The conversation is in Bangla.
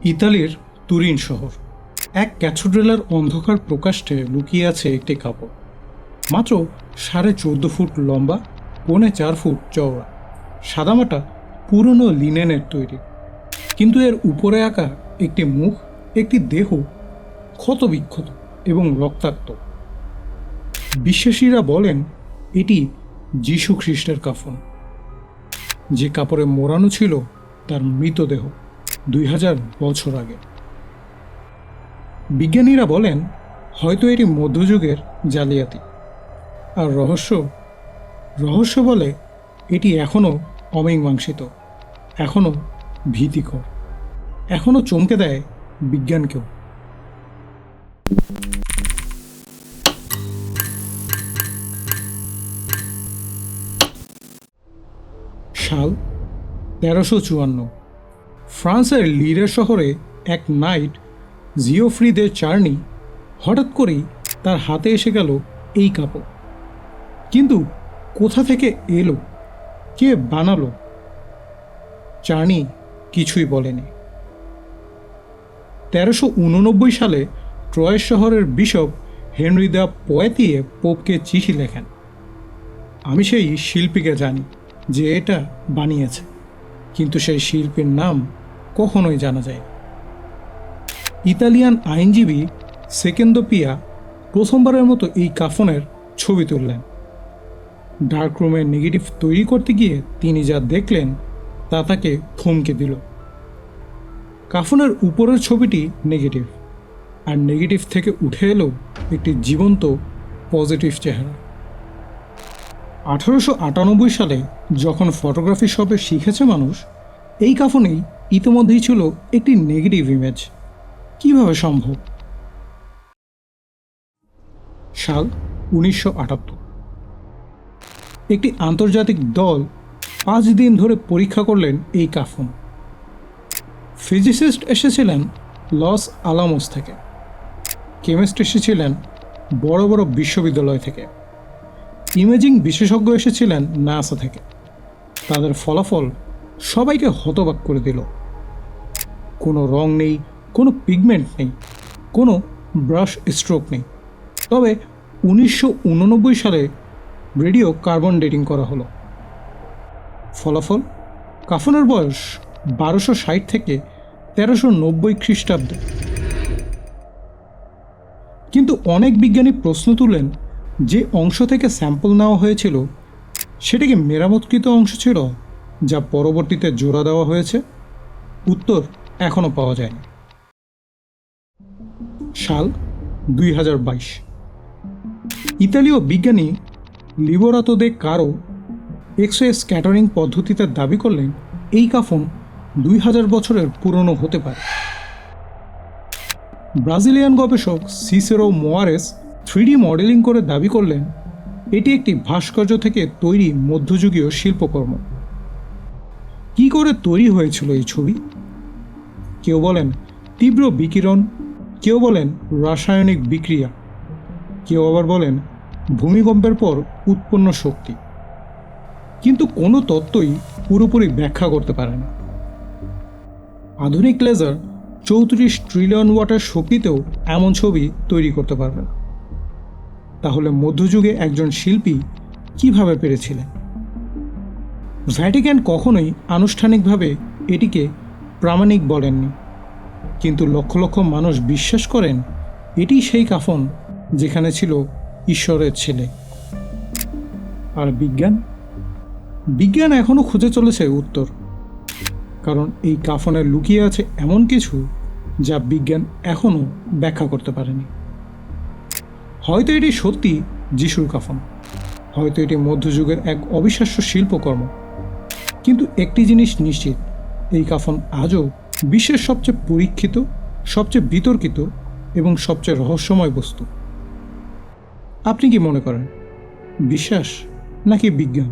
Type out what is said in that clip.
ইতালির তুরিন শহর, এক ক্যাথেড্রালের অন্ধকার প্রকাষ্ঠে লুকিয়ে আছে একটি কাপড়, মাত্র 14.5 ফুট লম্বা, 4.25 ফুট চওড়া, সাদামাটা পুরনো লিনেনের তৈরি। কিন্তু এর উপরে আঁকা একটি মুখ, একটি দেহ ক্ষতবিক্ষত এবং রক্তাক্ত। বিশ্বাসীরা বলেন এটি যীশু খ্রিস্টের কাফন, যে কাপড়ে মোড়ানো ছিল তার মৃতদেহ 2000 বছর আগে। বিজ্ঞানীরা বলেন হয়তো এটি মধ্যযুগের জালিয়াতি। আর রহস্য বলে এটি এখনও অমীমাংসিত, এখনও ভীতিকর, এখনও চমকে দেয় বিজ্ঞানকেও। সাল 1354, ফ্রান্সের লিরে শহরে এক নাইট জিওফ্রি দে চার্নি হঠাৎ করেই তার হাতে এসে গেল এই কাপড়। কিন্তু কোথা থেকে এলো, কে বানালো, চার্নি কিছুই বলেনি। 1389 সালে ট্রয়েস শহরের বিশপ হেনরি দ্য পয়েতিয়ে পোপকে চিঠি লেখেন, আমি সেই শিল্পীকে জানি যে এটা বানিয়েছে, কিন্তু সেই শিল্পীর নাম কখনোই জানা যায়। ইতালিয়ান আইনজীবী সেকেন্দো পিয়া প্রথমবারের মতো এই কাফনের ছবি তুললেন। ডার্করুমের নেগেটিভ তৈরি করতে গিয়ে তিনি যা দেখলেন তা তাকে থমকে দিল। কাফনের উপরের ছবিটি নেগেটিভ, আর নেগেটিভ থেকে উঠে এলো একটি জীবন্ত পজিটিভ চেহারা। 1898 সালে যখন ফটোগ্রাফি শপে শিখেছে মানুষ, এই কাফনেই ইতিমধ্যেই ছিল একটি নেগেটিভ ইমেজ। কিভাবে সম্ভব? সাল 1978, একটি আন্তর্জাতিক দল 5 দিন ধরে পরীক্ষা করলেন এই কাফন। ফিজিসিস্ট এসেছিলেন লস আলামোস থেকে, কেমিস্ট এসেছিলেন বড় বড় বিশ্ববিদ্যালয় থেকে, ইমেজিং বিশেষজ্ঞ এসেছিলেন নাসা থেকে। তাদের ফলাফল সবাইকে হতবাক করে দিল। কোনো রং নেই, কোনো পিগমেন্ট নেই, কোনো ব্রাশ স্ট্রোক নেই। তবে 1989 সালে রেডিও কার্বন ডেটিং করা হলো। ফলাফল, কাফনের বয়স 1260 থেকে 1390 খ্রিস্টাব্দে। কিন্তু অনেক বিজ্ঞানী প্রশ্ন তুলেন, যে অংশ থেকে স্যাম্পল নেওয়া হয়েছিল সেটা কি মেরামতকৃত অংশ ছিল যা পরবর্তীতে জোড়া দেওয়া হয়েছে? উত্তর এখনও পাওয়া যায়নি। সাল 2022, ইতালীয় বিজ্ঞানী লিবোরাতো দে কারো এক্স-রে স্ক্যাটারিং পদ্ধতিতে দাবি করলেন এই কাফন 2000 বছরের পুরনো হতে পারে। ব্রাজিলিয়ান গবেষক সিসেরো মোয়ারেস 3D মডেলিং করে দাবি করলেন এটি একটি ভাস্কর্য থেকে তৈরি মধ্যযুগীয় শিল্পকর্ম। কি করে তৈরি হয়েছিল এই ছবি? কেউ বলেন তীব্র বিকিরণ, কেউ বলেন রাসায়নিক বিক্রিয়া, কেউ আবার বলেন ভূমিকম্পের পর উৎপন্ন শক্তি। কিন্তু কোনো তত্ত্বই পুরোপুরি ব্যাখ্যা করতে পারে না। আধুনিক লেজার 34 ট্রিলিয়ন ওয়াটের শক্তিতেও এমন ছবি তৈরি করতে পারবে না। তাহলে মধ্যযুগে একজন শিল্পী কিভাবে পেরেছিলেন? ভ্যাটিকান কখনোই আনুষ্ঠানিকভাবে এটিকে প্রামাণিক বলেননি, কিন্তু লক্ষ লক্ষ মানুষ বিশ্বাস করেন এটি সেই কাফন যেখানে ছিল ঈশ্বরের ছেলে। আর বিজ্ঞান এখনও খুঁজে চলেছে উত্তর, কারণ এই কাফনে লুকিয়ে আছে এমন কিছু যা বিজ্ঞান এখনও ব্যাখ্যা করতে পারেনি। হয়তো এটি সত্যি যিশুর কাফন, হয়তো এটি মধ্যযুগের এক অবিশ্বাস্য শিল্পকর্ম, কিন্তু একটি জিনিস নিশ্চিত, এই কাফন আজও বিশ্বের সবচেয়ে পরীক্ষিত, সবচেয়ে বিতর্কিত এবং সবচেয়ে রহস্যময় বস্তু। আপনি কি মনে করেন, বিশ্বাস নাকি বিজ্ঞান?